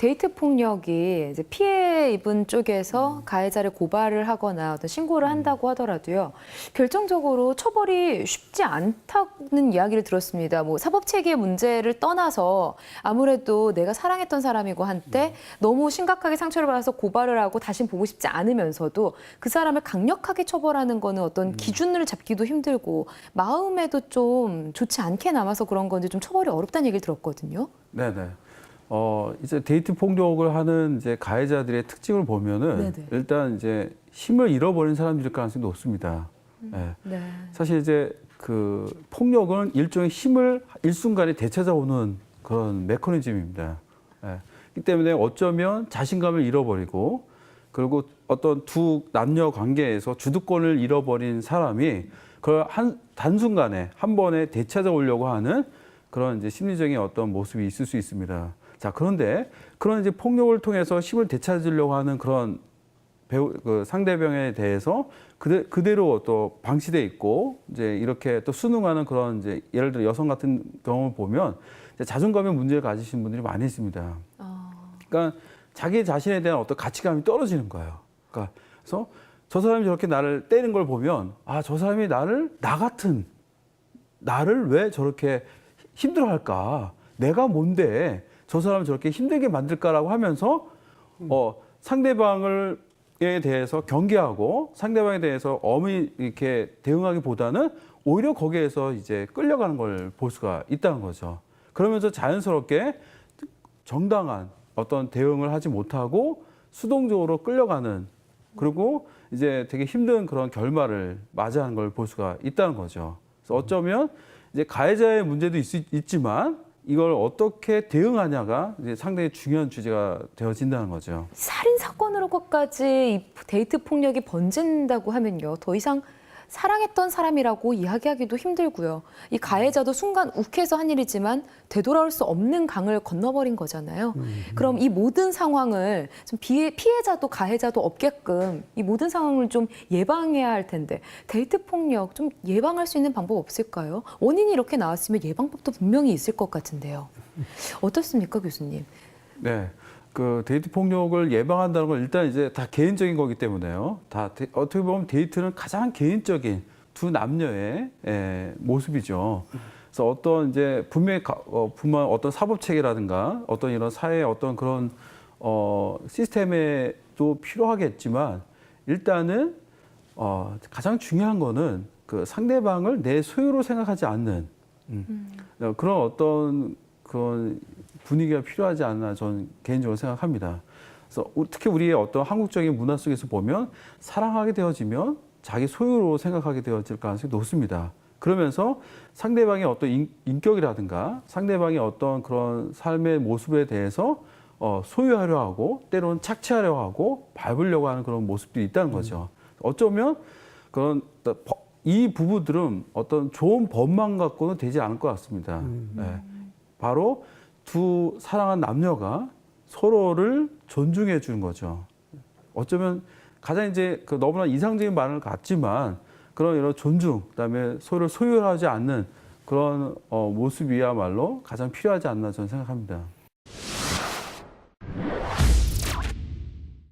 데이트 폭력이 이제 피해 입은 쪽에서 가해자를 고발을 하거나 어떤 신고를 한다고 하더라도요. 결정적으로 처벌이 쉽지 않다는 이야기를 들었습니다. 뭐 사법 체계의 문제를 떠나서 아무래도 내가 사랑했던 사람이고 한때 너무 심각하게 상처를 받아서 고발을 하고 다신 보고 싶지 않으면서도 그 사람을 강력하게 처벌하는 거는 어떤 기준을 잡기도 힘들고 마음에도 좀 좋지 않게 남아서 그런 건지 좀 처벌이 어렵다는 얘기를 들었거든요. 네네. 이제 데이트 폭력을 하는 이제 가해자들의 특징을 보면은 네네. 일단 이제 힘을 잃어버린 사람들일 가능성이 높습니다. 네. 네. 사실 이제 그 폭력은 일종의 힘을 일순간에 되찾아오는 그런 메커니즘입니다. 네. 그렇기 때문에 어쩌면 자신감을 잃어버리고 그리고 어떤 두 남녀 관계에서 주도권을 잃어버린 사람이 그걸 단순간에 한 번에 되찾아오려고 하는 그런 이제 심리적인 어떤 모습이 있을 수 있습니다. 자, 그런데 그런 이제 폭력을 통해서 힘을 되찾으려고 하는 그런 그 상대방에 대해서 그대로 또 방치돼 있고 이제 이렇게 또 순응하는 그런 이제 예를 들어 여성 같은 경험을 보면 자존감에 문제를 가지신 분들이 많이 있습니다. 그러니까 자기 자신에 대한 어떤 가치감이 떨어지는 거예요. 그러니까 그래서 저 사람이 저렇게 나를 때리는 걸 보면 아, 저 사람이 나 같은 나를 왜 저렇게 힘들어할까? 내가 뭔데 저 사람을 저렇게 힘들게 만들까라고 하면서 상대방에 대해서 경계하고 상대방에 대해서 엄히 이렇게 대응하기보다는 오히려 거기에서 이제 끌려가는 걸 볼 수가 있다는 거죠. 그러면서 자연스럽게 정당한 어떤 대응을 하지 못하고 수동적으로 끌려가는 그리고 이제 되게 힘든 그런 결말을 맞이하는 걸 볼 수가 있다는 거죠. 그래서 어쩌면 이제 가해자의 문제도 있지만 이걸 어떻게 대응하냐가 이제 상당히 중요한 주제가 되어진다는 거죠. 살인 사건으로까지 이 데이트 폭력이 번진다고 하면요. 더 이상 사랑했던 사람이라고 이야기하기도 힘들고요. 이 가해자도 순간 욱해서 한 일이지만 되돌아올 수 없는 강을 건너버린 거잖아요. 그럼 이 모든 상황을 좀 피해자도 가해자도 없게끔 이 모든 상황을 좀 예방해야 할 텐데 데이트 폭력 좀 예방할 수 있는 방법 없을까요? 원인이 이렇게 나왔으면 예방법도 분명히 있을 것 같은데요. 어떻습니까, 교수님? 네. 그 데이트 폭력을 예방한다는 건 일단 이제 다 개인적인 거기 때문에요. 어떻게 보면 데이트는 가장 개인적인 두 남녀의 모습이죠. 그래서 어떤 이제 분명히 어떤 사법 체계라든가 어떤 이런 사회의 어떤 그런 시스템에도 필요하겠지만 일단은 가장 중요한 거는 그 상대방을 내 소유로 생각하지 않는 그런 어떤 그런 분위기가 필요하지 않나 저는 개인적으로 생각합니다. 그래서 특히 우리의 어떤 한국적인 문화 속에서 보면 사랑하게 되어지면 자기 소유로 생각하게 되어질 가능성이 높습니다. 그러면서 상대방의 어떤 인격이라든가 상대방의 어떤 그런 삶의 모습에 대해서 소유하려 하고 때로는 착취하려 하고 밟으려고 하는 그런 모습들이 있다는 거죠. 어쩌면 그런 이 부부들은 어떤 좋은 법만 갖고는 되지 않을 것 같습니다. 네. 바로 두 사랑한 남녀가 서로를 존중해 주는 거죠. 어쩌면 가장 이제 그 너무나 이상적인 말을 같지만 그런 이런 존중, 그다음에 서로를 소유하지 않는 그런 모습이야말로 가장 필요하지 않나 저는 생각합니다.